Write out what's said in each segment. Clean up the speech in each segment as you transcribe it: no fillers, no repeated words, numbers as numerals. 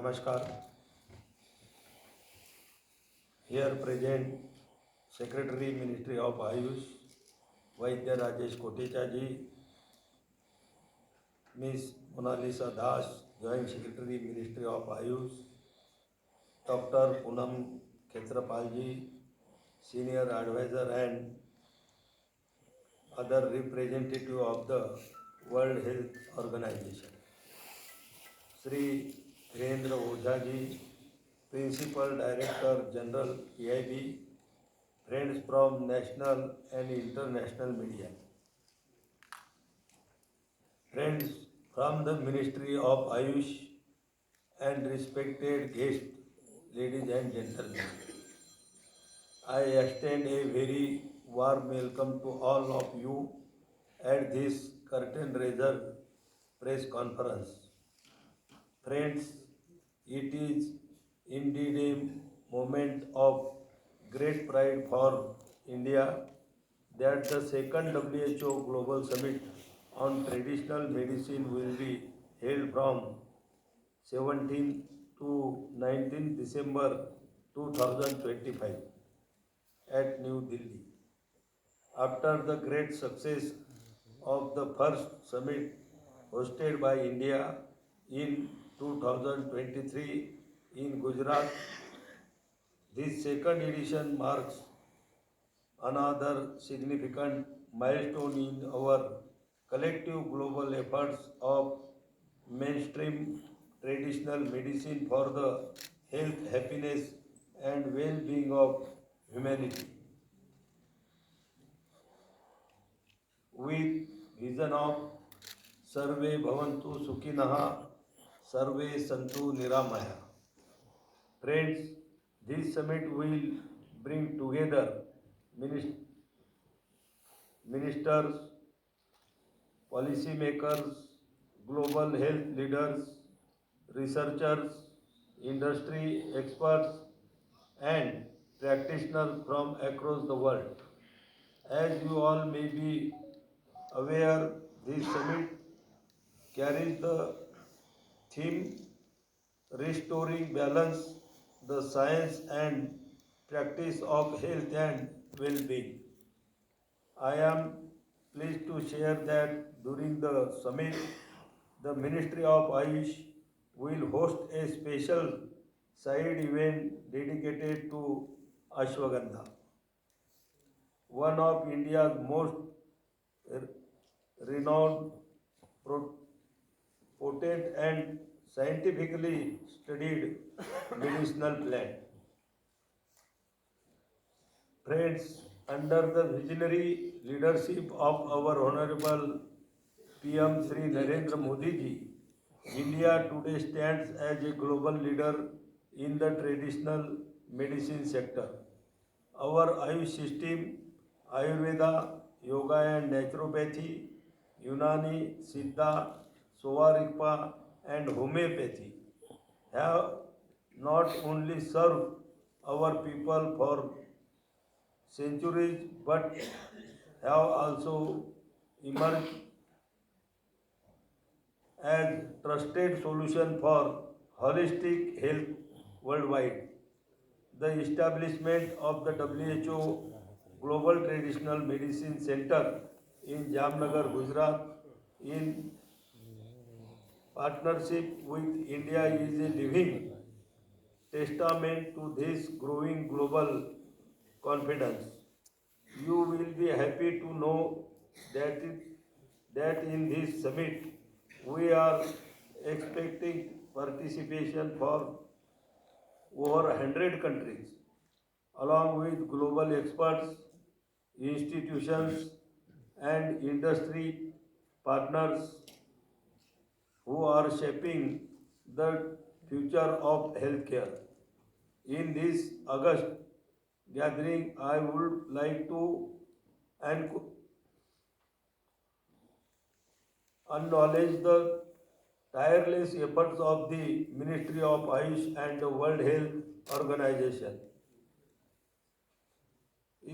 Namaskar. Here present Secretary Ministry of Ayush, Vaidya Rajesh Kotecha ji, Ms. Monalisa Das, Joint Secretary Ministry of Ayush, Dr. Poonam Khetrapal ji, Senior Advisor and other representative of the World Health Organization. Sri Virendra Ojha ji, Principal Director General PIB, friends from national and international media, friends from the Ministry of Ayush and respected guests, ladies and gentlemen. I extend a very warm welcome to all of you at this curtain raiser press conference. Friends, it is indeed a moment of great pride for India that the second WHO Global Summit on Traditional Medicine will be held from 17 to 19 December 2025 at New Delhi. After the great success of the first summit hosted by India in 2023 in Gujarat, this second edition marks another significant milestone in our collective global efforts of mainstream traditional medicine for the health, happiness, and well-being of humanity. With vision of Sarve Bhavantu Sukhinah, Sarve Santu Niramaya. Friends, this summit will bring together ministers, policymakers, global health leaders, researchers, industry experts, and practitioners from across the world. As you all may be aware, this summit carries the theme Restoring Balance, the Science and Practice of Health and Well-being. I am pleased to share that during the summit, the Ministry of Ayush will host a special side event dedicated to Ashwagandha, one of India's most renowned, potent and scientifically studied medicinal plant. Friends, under the visionary leadership of our Honorable PM Sri Narendra Modi ji, India today stands as a global leader in the traditional medicine sector. Our Ayush system, Ayurveda, Yoga and Naturopathy, Unani, Siddha, Sovarikpa and Homeopathy have not only served our people for centuries but have also emerged as trusted solution for holistic health worldwide. The establishment of the WHO Global Traditional Medicine Center in Jamnagar, Gujarat, in partnership with India is a living testament to this growing global confidence. You will be happy to know that, that in this summit we are expecting participation for over 100 countries, along with global experts, institutions, and industry partners who are shaping the future of healthcare. In this August gathering, I would like to acknowledge the tireless efforts of the Ministry of Ayush and the World Health Organization,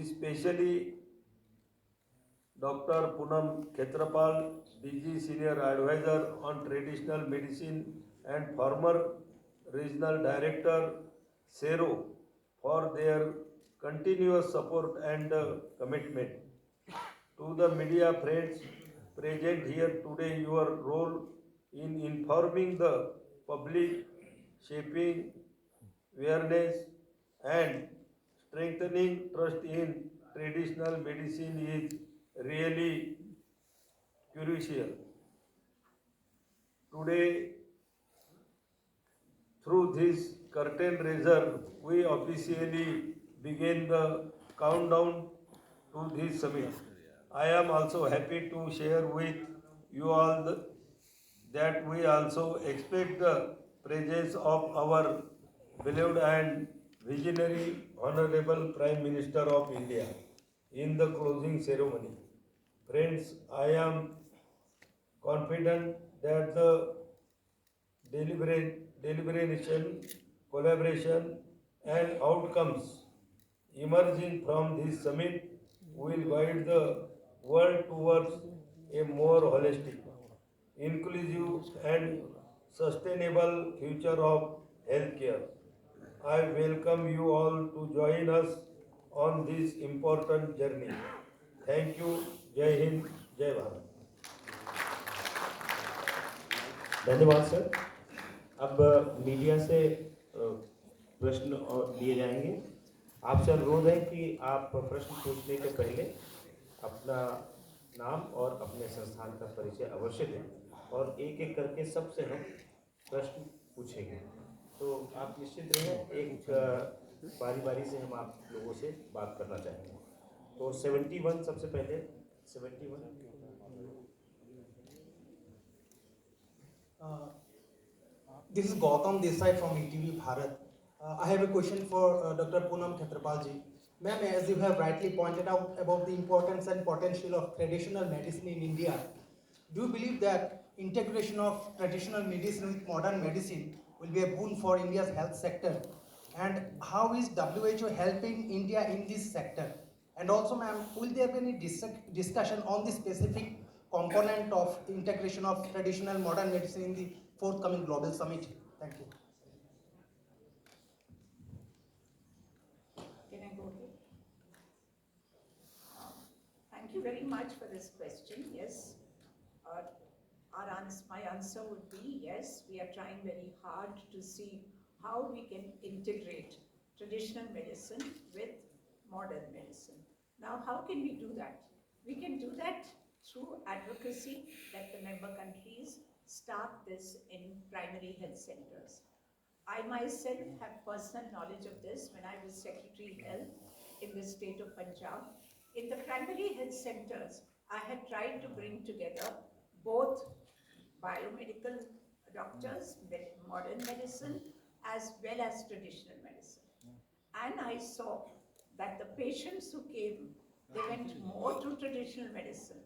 especially Dr. Poonam Khetrapal, DG Senior Advisor on Traditional Medicine and former Regional Director Sero for their continuous support and commitment. To the media friends present here today, your role in informing the public, shaping awareness, and strengthening trust in traditional medicine is really crucial. Today, through this curtain raiser, we officially begin the countdown to this summit. I am also happy to share with you all that we also expect the presence of our beloved and visionary Honorable Prime Minister of India in the closing ceremony. Friends, I am confident that the deliberation, collaboration, and outcomes emerging from this summit will guide the world towards a more holistic, inclusive, and sustainable future of healthcare. I welcome you all to join us on this important journey. Thank you. Jai Hind, Jai Bharat. धन्यवाद sir. अब media से प्रश्न लिए जाएंगे। आपसे अनुरोध है कि आप प्रश्न पूछने के पहले अपना नाम और अपने संस्थान का परिचय अवश्य दें और एक एक करके सबसे हम प्रश्न पूछेंगे। तो आप निश्चित रहें, एक बारी बारी से हम आप लोगों से बात करना चाहेंगे। तो 71 सबसे पहले 71। This is Gautam Desai from ETV Bharat. I have a question for Dr. Poonam Khetrapal ji. Ma'am, as you have rightly pointed out about the importance and potential of traditional medicine in India, do you believe that integration of traditional medicine with modern medicine will be a boon for India's health sector? And how is WHO helping India in this sector? And also, ma'am, will there be any discussion on the specific component of integration of traditional modern medicine in the forthcoming global summit? Thank you. Can I go ahead? Thank you very much for this question. Yes, my answer would be yes, we are trying very hard to see how we can integrate traditional medicine with modern medicine. Now, how can we do that? We can do that through advocacy, that the member countries start this in primary health centers. I myself have personal knowledge of this when I was Secretary Health in the state of Punjab. In the primary health centers, I had tried to bring together both biomedical doctors, modern medicine, as well as traditional medicine. And I saw that the patients who came, they went more to traditional medicine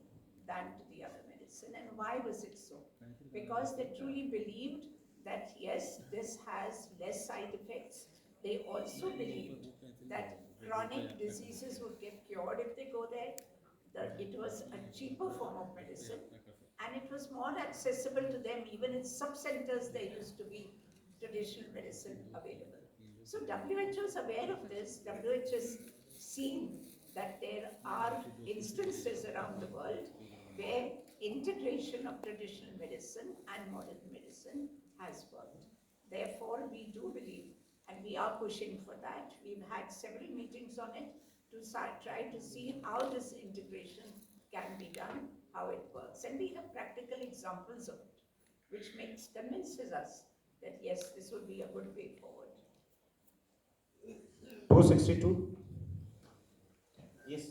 than to the other medicine. And why was it so? Because they truly believed that yes, this has less side effects. They also believed that chronic diseases would get cured if they go there, that it was a cheaper form of medicine, and it was more accessible to them. Even in sub-centers, there used to be traditional medicine available. So WHO is aware of this. WHO has seen that there are instances around the world where integration of traditional medicine and modern medicine has worked. Therefore, we do believe, and we are pushing for that. We've had several meetings on it to try to see how this integration can be done, how it works. And we have practical examples of it, which convinces us that yes, this would be a good way forward. 262. Yes.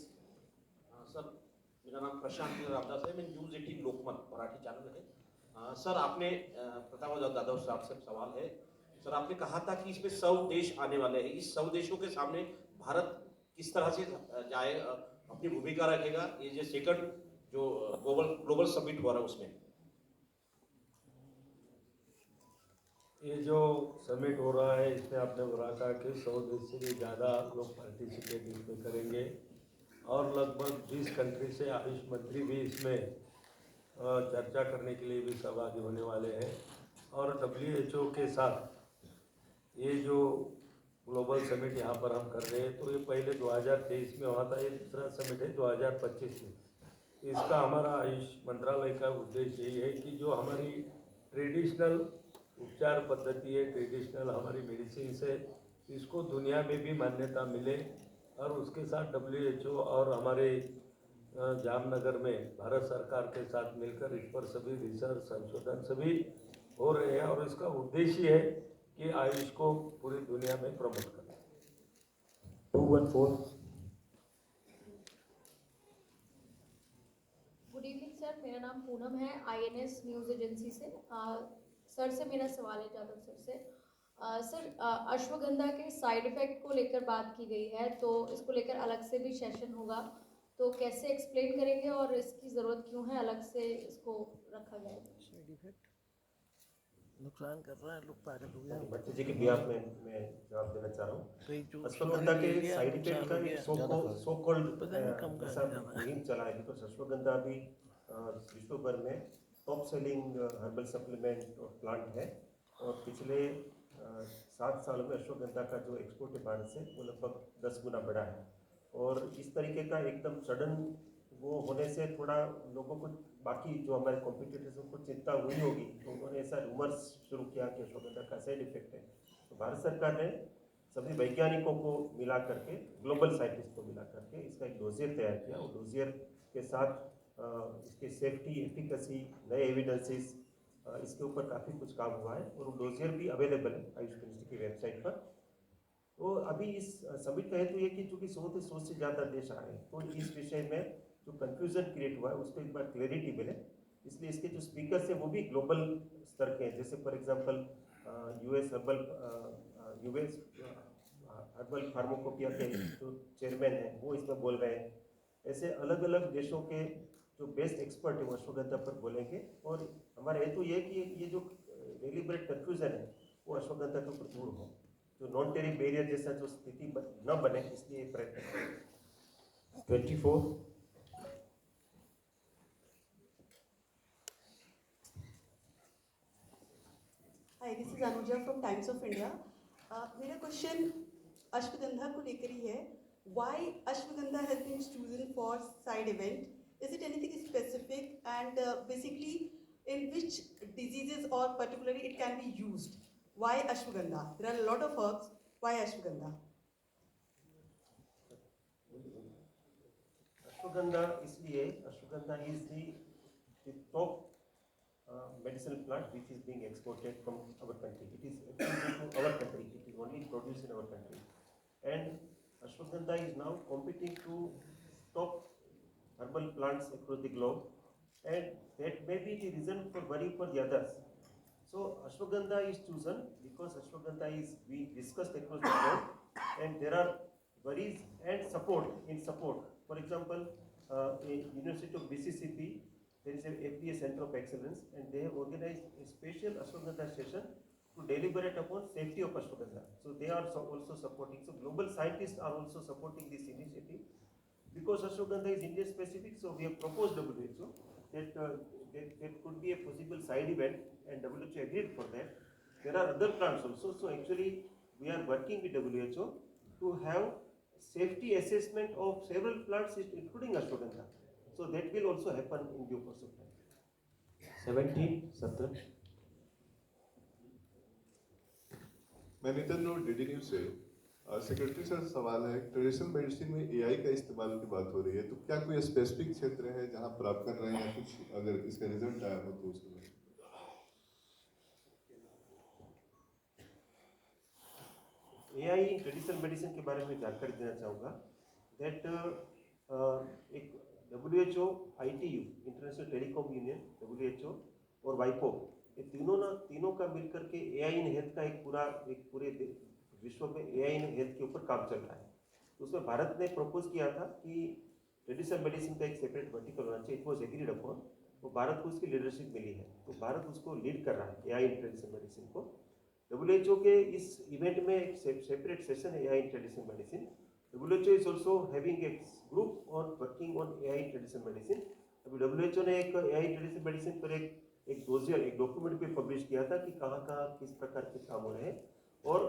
Sir, मेरा नाम प्रशांत रामदास है। मैं news 18 लोकमत Marathi channel है। Sir, आपने प्रताप जाधव साहब से सवाल है। सर, आपने कहा था कि इसमें 100 देश आने वाले हैं। इस 100 देशों के सामने भारत किस तरह से जाए, अपनी भूमिका रखेगा? ये जो सेकंड जो ग्लोबल समिट हो रहा है उसमें ये जो समिट हो रहा है, इसमें आपने बोला था कि 100 देश से भी ज़्यादा लोग पार्टिसिपेट इसमें करेंगे और लगभग 20 कंट्री से आयुष मंत्री भी इसमें चर्चा करने के लिए भी सहभागी होने वाले हैं। और WHO के साथ ये जो ग्लोबल समिट यहाँ पर हम कर रहे हैं, तो ये पहले 2023 में हुआ था, ये दूसरा समिट है 2025 में। इसका हमारा आयुष मंत्रालय का उद्देश्य यही है कि जो हमारी ट्रेडिशनल उपचार पद्धति है, ट्रेडिशनल हमारी मेडिसिन है, इसको दुनिया में भी मान्यता मिले। और उसके साथ WHO और हमारे जामनगर में भारत सरकार के साथ मिलकर इस पर सभी रिसर्च संशोधन सभी हो रहे हैं, और इसका उद्देश्य है कि आयुष को पूरी दुनिया में प्रमोट करें। 214। गुड इवनिंग सर, मेरा नाम पूनम है, INS न्यूज़ एजेंसी से। सर से मेरा सवाल है जादव सर से। सर, अश्वगंधा के साइड इफ़ेक्ट को लेकर बात की गई है, तो इसको लेकर अलग से भी सेशन होगा, तो कैसे एक्सप्लेन करेंगे और इसकी ज़रूरत क्यों है अलग से इसको रखा गया है? साइड इफेक्ट नुकसान कर रहा है, लोग पागल हो गए। भट्टी जी के बिहाफ में मैं जवाब देना चाह रहा हूँ। कई जो अश्वगंधा के सोने ले लिया, साइड इफेक्ट नुकसान का हो एक गया। सो कॉल्ड पता नहीं कम कर ऐसा दिया। मुहिम चला है, बिकॉज अश्वगंधा अभी विश्व भर में टॉप सेलिंग हर्बल सप्लीमेंट और प्लांट है, और पिछले 7 सालों में अश्वगंधा का जो एक्सपोर्ट है भारत से वो लगभग 10 गुना बढ़ा है। और इस तरीके का एकदम सडन वो होने से थोड़ा लोगों को, बाकी जो हमारे कॉम्पिटिटर्स को चिंता हुई होगी, तो उन्होंने ऐसा रूमर्स शुरू किया कि अश्वगंधा का साइड इफेक्ट है। तो भारत सरकार ने सभी वैज्ञानिकों को मिला करके, ग्लोबल साइंटिस्ट को मिला करके इसका एक डोजियर तैयार किया, और डोजियर के साथ इसकी सेफ्टी, एफिकेसी, नए एविडेंसेस, इसके ऊपर काफ़ी कुछ काम हुआ है, और वो डोजियर भी अवेलेबल है आयुष मिनिस्ट्री की वेबसाइट पर। तो अभी इस समिट का हेतु ये कि चूँकि 100 से ज़्यादा देश आ रहे हैं, तो इस विषय में जो कंफ्यूजन क्रिएट हुआ है उस पर एक बार क्लैरिटी मिले, इसलिए इसके जो स्पीकर्स हैं वो भी ग्लोबल स्तर के हैं। जैसे for example US herbal pharmacopoeia के जो चेयरमैन हैं वो इसमें बोल रहे हैं। ऐसे अलग अलग देशों के जो बेस्ट एक्सपर्ट है वो अश्वगंधा पर बोलेंगे, और हमारा हेतु ये कि ये जो डेलिबरेट कंफ्यूजन है वो अश्वगंधा के ऊपर दूर हो, जो नॉन टेरिफ बैरियर जैसा जो स्थिति न बने, इसलिए प्रयत्न करें। 24। Hi, this is Anuja from Times of India. मेरा क्वेश्चन अश्वगंधा को लेकर ही है। Why ashwagandha has been chosen for side event? Is it anything specific, and basically in which diseases or particularly it can be used? Why ashwagandha? There are a lot of herbs. Why ashwagandha? Ashwagandha इसलिए, ashwagandha is the top medicinal plant which is being exported from our country. It is exclusive to our country. It is only produced in our country. And ashwagandha is now competing to top herbal plants across the globe. And that may be the reason for worry for the others. So ashwagandha is chosen because ashwagandha is being discussed across the globe, and there are worries and support. For example, in University of Mississippi, there is an FDA Center of Excellence, and they have organized a special ashwagandha session to deliberate upon safety of ashwagandha. So they are also supporting. So global scientists are also supporting this initiative. Because ashwagandha is India specific, so we have proposed WHO that there could be a possible side event, and WHO agreed for that. There are other plants also, so actually we are working with WHO to have safety assessment of several plants including ashwagandha. So that will also happen in due course of time. 17, 17. मैं नितिन नूर, DD news से। Secretary sir, सवाल है, traditional medicine में AI का इस्तेमाल की बात हो रही है, तो क्या कोई स्पेसिफिक क्षेत्र है जहां पर आप कर रहे हैं, या कुछ अगर इसका रिजल्ट आया हो तो उसमें? AI ट्रेडिशनल मेडिसिन के बारे में जानकारी देना चाहूँगा। दैट एक WHO, ITU, international telecom union, WHO और WIPO, ये तीनों का मिलकर के AI इन हेल्थ का एक पूरे विश्व में AI इन हेल्थ के ऊपर काम चल रहा है। तो उसमें भारत ने प्रपोज किया था कि ट्रेडिशनल मेडिसिन का एक सेपरेट वर्टिकल होना चाहिए। इट वॉज एग्रीड अपॉन, तो भारत को उसकी लीडरशिप मिली है, तो भारत उसको लीड कर रहा है AI इन ट्रेडिशनल मेडिसिन को। WHO के इस इवेंट में एक सेपरेट सेशन है AI in traditional medicine. WHO is also having a group on working on AI in traditional medicine. अभी WHO ने एक AI इन ट्रेडिशनल मेडिसिन पर एक डोजियर, एक डॉक्यूमेंट भी पब्लिश किया था कि कहाँ किस प्रकार के काम हो रहे हैं, और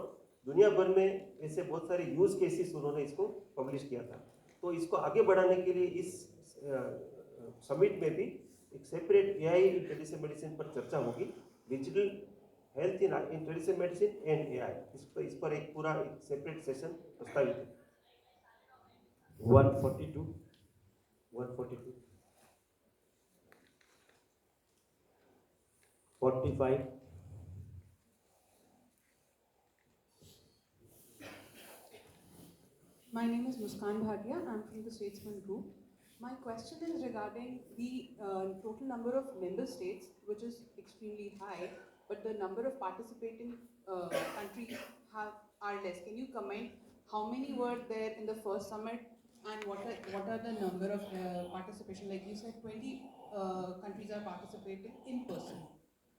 दुनिया भर में ऐसे बहुत सारे यूज केसेस उन्होंने इसको पब्लिश किया था। तो इसको आगे बढ़ाने के लिए इस समिट में भी एक separate AI in traditional medicine पर चर्चा होगी, digital health in traditional medicine and AI. इस पर एक पूरा एक सेपरेट सेशन प्रस्तावित है। 142 45 My name is Muskan Bhatia. I'm from the Statesman Group. My question is regarding the total number of member states, which is extremely high, but the number of participating countries are less. Can you comment how many were there in the first summit, and what are the number of participation? Like you said, 20 countries are participating in person.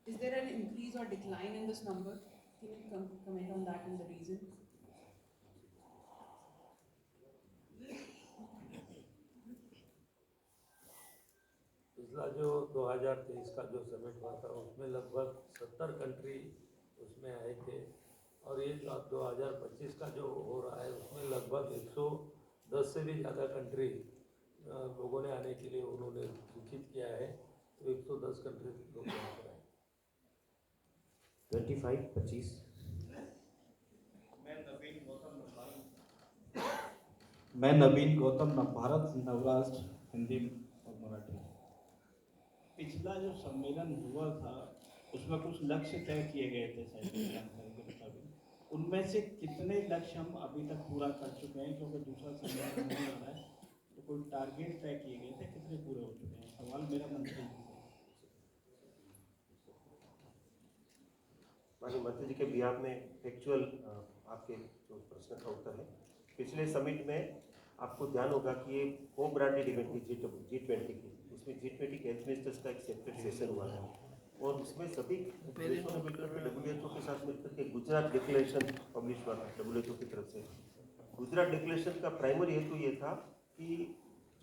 Is there an increase or decline in this number? Can you comment on that and the reason? पिछला जो 2023 का जो summit हुआ था उसमें लगभग 70 country उसमें आए थे, और ये 2025 का जो हो रहा है उसमें लगभग 110 से भी ज़्यादा कंट्री लोगों ने आने के लिए उन्होंने सूचित किया है। तो 110 कंट्री लोग यहाँ पर आए। 25 मैं नवीन गौतम भारत नवराष्ट्र हिंदी और मराठी। पिछला जो सम्मेलन हुआ था उसमें कुछ लक्ष्य तय किए गए थे साइंटिफिक जानकारी के मुताबिक, उनमें से कितने लक्ष्य हम अभी तक पूरा कर चुके हैं? क्योंकि दूसरा सम्मेलन होने वाला है, तो कोई टारगेट तय किए गए थे, कितने पूरे हो चुके हैं? सवाल मेरा मंत्री जी से। माननीय मंत्री जी के बिहार में फैक्चुअल आपके जो प्रश्न का उत्तर है, पिछले समिट में आपको ध्यान होगा कि ये को ब्रांडेड इवेंट थी G20 की। उसमें G20 के हेल्थ मिनिस्टर्स का एक सेपरेट सेशन हुआ था, और उसमें सभी देशों ने मिलकर के WHO के साथ मिलकर के गुजरात डिक्लेरेशन पब्लिश हुआ था WHO की तरफ से। गुजरात डिक्लेरेशन का प्राइमरी हेतु ये था कि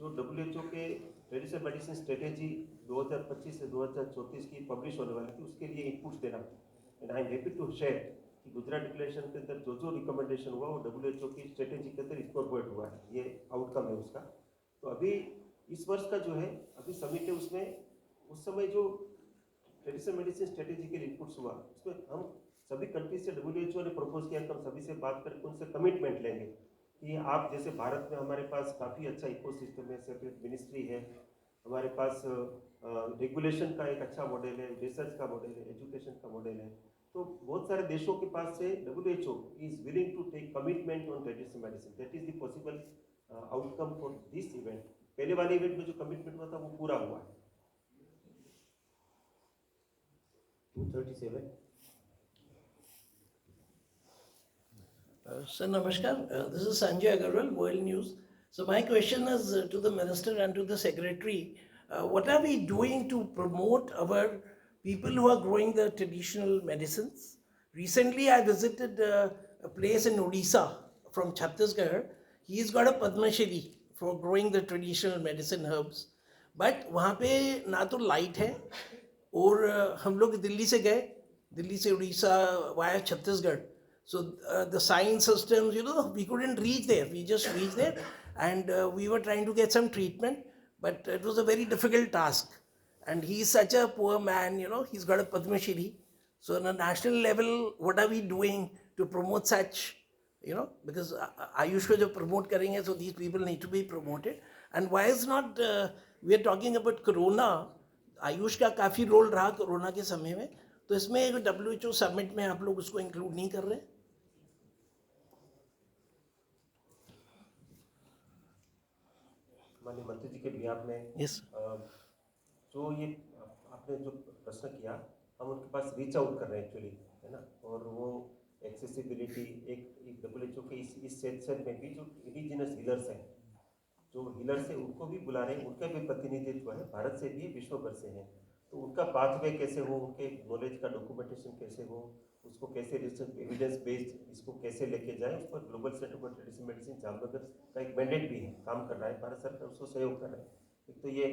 जो WHO के ट्रेडिशनल मेडिसिन स्ट्रेटेजी 2025 से 2034 की पब्लिश होने वाली थी, उसके लिए इनपुट्स देना। And I am happy to share कि गुजरात डिक्लेरेशन के अंदर जो रिकमेंडेशन हुआ वो WHO की स्ट्रेटेजी के अंदर इनकॉर्पोरेट हुआ है। ये आउटकम है उसका। तो अभी इस वर्ष का जो है अभी समिट है, उसमें उस समय जो ट्रेडिशनल मेडिसिन स्ट्रेटेजी के इनपुट्स हुआ उसमें हम सभी कंट्री से WHO ने प्रपोज किया कि हम सभी से बात करके उनसे कमिटमेंट लेंगे कि आप जैसे भारत में हमारे पास काफ़ी अच्छा इकोसिस्टम है, सेपरेट मिनिस्ट्री है, हमारे पास रेगुलेशन का एक अच्छा मॉडल है, रिसर्च का मॉडल है, एजुकेशन का मॉडल है। तो बहुत सारे देशों के पास से WHO is willing to take commitment on traditional medicine. That is the possible outcome for this event. पहले वाले इवेंट में जो कमिटमेंट हुआ था वो पूरा हुआ है। 237 Sir, Namaskar. This is Sanjay Agarwal, World News. So my question is to the Minister and to the Secretary. What are we doing to promote our people who are growing the traditional medicines? Recently, I visited a place in Odisha from Chhattisgarh. He's got a Padma Shri for growing the traditional medicine herbs. But वहाँ पे ना तो light है, और हम लोग दिल्ली से गए, दिल्ली से Orissa via Chhattisgarh. So the science systems, we couldn't reach there. We just reached there, and we were trying to get some treatment, but it was a very difficult task. And he's such a poor man, he's got a Padma Shri. So on a national level, what are we doing to promote such, because Ayush ko jo promote karenge, so these people need to be promoted. And why is not, we are talking about Corona, Ayush का काफ़ी role रहा corona के समय में, तो इसमें एक WHO summit में आप लोग उसको इंक्लूड नहीं कर रहे? माननीय मंत्री जी के बिहार में यस, जो ये आपने जो प्रश्न किया, हम उनके पास रीच आउट कर रहे हैं एक्चुअली, है ना। और वो एक्सेसिबिलिटी एक WHO के इस सेक्शन में भी जो इंडिजिनस हीलर्स हैं, जो हीलर्स हैं उनको भी बुला रहे हैं, उनका भी प्रतिनिधित्व है, भारत से भी विश्व भर से है। तो उनका पाथवे कैसे हो, उनके नॉलेज का डॉक्यूमेंटेशन कैसे हो, उसको कैसे रिसर्च एविडेंस बेस्ड इसको कैसे लेके जाए, उस पर global centre for traditional medicine Jamnagar का एक मैंडेट भी है, काम कर रहा है, भारत सरकार उसको सहयोग कर रहा है। एक तो ये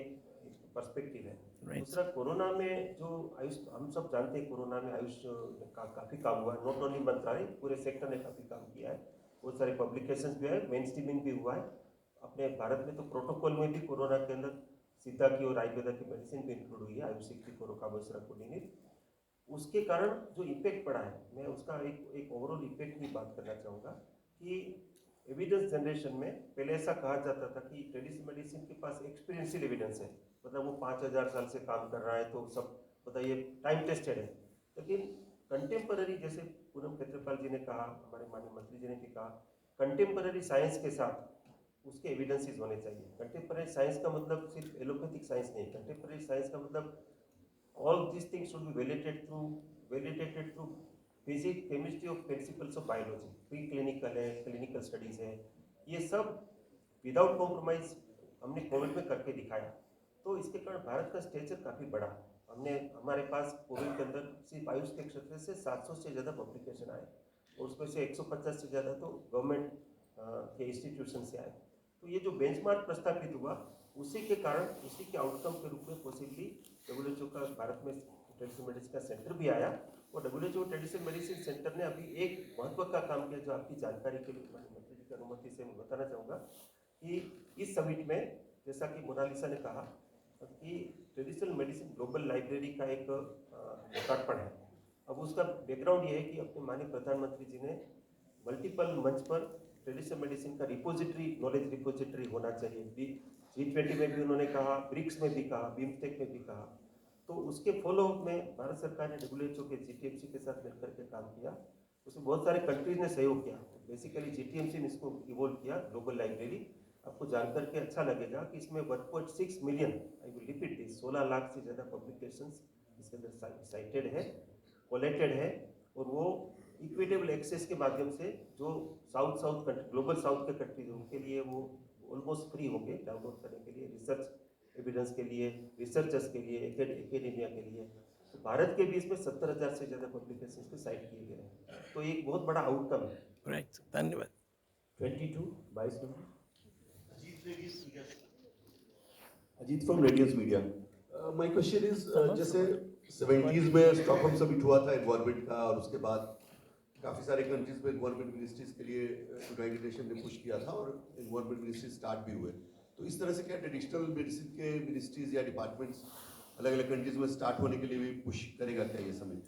पर्सपेक्टिव है। Right. दूसरा, कोरोना में जो आयुष, हम सब जानते हैं कोरोना में आयुष का काफ़ी काम हुआ है, नॉट ओनली मंत्रालय, पूरे सेक्टर ने काफ़ी काम किया है, बहुत सारे पब्लिकेशंस भी है, मेन स्ट्रीमिंग भी हुआ है। अपने भारत में तो प्रोटोकॉल में भी कोरोना के अंदर सिद्धा की और आयुर्वेदा की मेडिसिन भी इंक्लूड हुई है, आयुष की कोरोकाबसरा कोडिनी। उसके कारण जो इम्पैक्ट पड़ा है, मैं उसका एक ओवरऑल इम्पैक्ट की बात करना चाहूँगा कि एविडेंस जनरेशन में पहले ऐसा कहा जाता था कि ट्रेडिशनल मेडिसिन के पास एक्सपीरियंशियल एविडेंस है, मतलब वो 5000 साल से काम कर रहा है तो सब मतलब ये टाइम टेस्टेड है। लेकिन कंटेम्पररी, जैसे पूनम खेत्रपाल जी ने कहा, हमारे माननीय मंत्री जी ने भी कहा, कंटेम्पररी साइंस के साथ उसके एविडेंसेस होने चाहिए। कंटेम्पररी साइंस का मतलब सिर्फ एलोपैथिक साइंस नहीं, कंटेम्पररी साइंस का मतलब all these things should be validated through basic chemistry of principles of biology, preclinical है, clinical studies है, ये सब विदाउट कॉम्प्रोमाइज हमने कोविड में करके दिखाया। तो इसके कारण भारत का स्टेचर काफ़ी बड़ा, हमारे पास कोविड के अंदर सिर्फ आयुष के क्षेत्र से 700 से ज़्यादा पब्लिकेशन आए और उसमें से 150 से ज़्यादा तो गवर्नमेंट के इंस्टीट्यूशन से आए। तो ये जो बेंचमार्क प्रस्थापित हुआ, उसी के कारण, उसी के आउटकम के रूप में पॉसिबली WHO का भारत में ट्रेडिशनल मेडिसिन का सेंटर भी आया और WHO ट्रेडिशनल मेडिसिन सेंटर ने अभी एक महत्व का काम किया, जो आपकी जानकारी के लिए मंत्री जी की अनुमति से मैं बताना चाहूँगा कि इस समिट में, जैसा कि मोनालिसा ने कहा कि ट्रेडिशनल मेडिसिन ग्लोबल लाइब्रेरी का एक लोकार्पण है। अब उसका बैकग्राउंड ये है कि अपने माननीय प्रधानमंत्री जी ने मल्टीपल मंच पर ट्रेडिशनल मेडिसिन का रिपोजिटरी, नॉलेज रिपोजिटरी होना चाहिए। G20 में भी उन्होंने कहा, ब्रिक्स में भी कहा, बिम्स्टेक में भी कहा। तो उसके फॉलोअप में भारत सरकार ने WHO के GTMC के साथ मिलकर के काम किया, उसमें बहुत सारे कंट्रीज ने सहयोग किया। बेसिकली GTMC ने इसको इवोल्व किया, ग्लोबल लाइब्रेरी। आपको जानकर के अच्छा लगेगा कि इसमें 1.6 million, I will repeat this, 16 lakh से ज़्यादा पब्लिकेशंस इसके अंदर साइटेड है, कोलेक्टेड है, और वो इक्विटेबल एक्सेस के माध्यम से जो साउथ कंट्री, ग्लोबल साउथ के कंट्रीज, उनके लिए वो ऑलमोस्ट फ्री होंगे डाउनलोड करने के लिए, रिसर्च एविडेंस के लिए, रिसर्चर्स के लिए, एकेडेमिया के लिए। तो भारत के भी इसमें 70,000 से ज़्यादा पब्लिकेशंस पे साइट किए गए हैं, तो एक बहुत बड़ा आउटकम है। Right. धन्यवाद. 22 22 number. Ajit from radius media. My question is, जैसे 70s में स्टॉकहोम समिट हुआ था एनवायरनमेंट का, और उसके बाद काफ़ी सारे कंट्रीज में एनवायरनमेंट मिनिस्ट्रीज के लिए यूनाइटेड नेशन ने पुश किया था और एनवायरनमेंट मिनिस्ट्री स्टार्ट भी हुए। तो इस तरह से क्या ट्रेडिशनल मेडिसिन के मिनिस्ट्रीज या डिपार्टमेंट्स अलग अलग कंट्रीज में स्टार्ट होने के लिए भी पुश करेगा क्या ये समिट?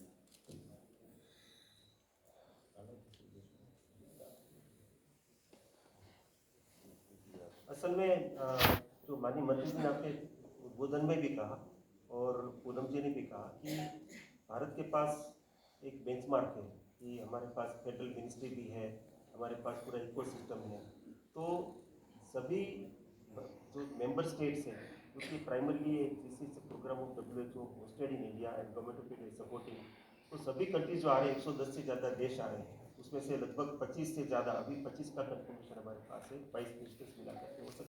असल में जो माननीय मंत्री जी ने आपके उद्बोधन में भी कहा और पूनम जी ने भी कहा कि भारत के पास एक बेंचमार्क है कि हमारे पास फेडरल मिनिस्ट्री भी है, हमारे पास पूरा इकोसिस्टम है। तो सभी जो मेंबर स्टेट्स हैं, उसकी primarily this is program of WHO hosted in India and government of India supporting. तो सभी कंट्रीज जो आ रहे हैं, 110 से ज़्यादा देश आ रहे हैं, उसमें से लगभग 25 से ज़्यादा, अभी 25 का कंफर्मेशन हमारे पास है, 22 मिनिस्टर्स मिला करके, हो सकता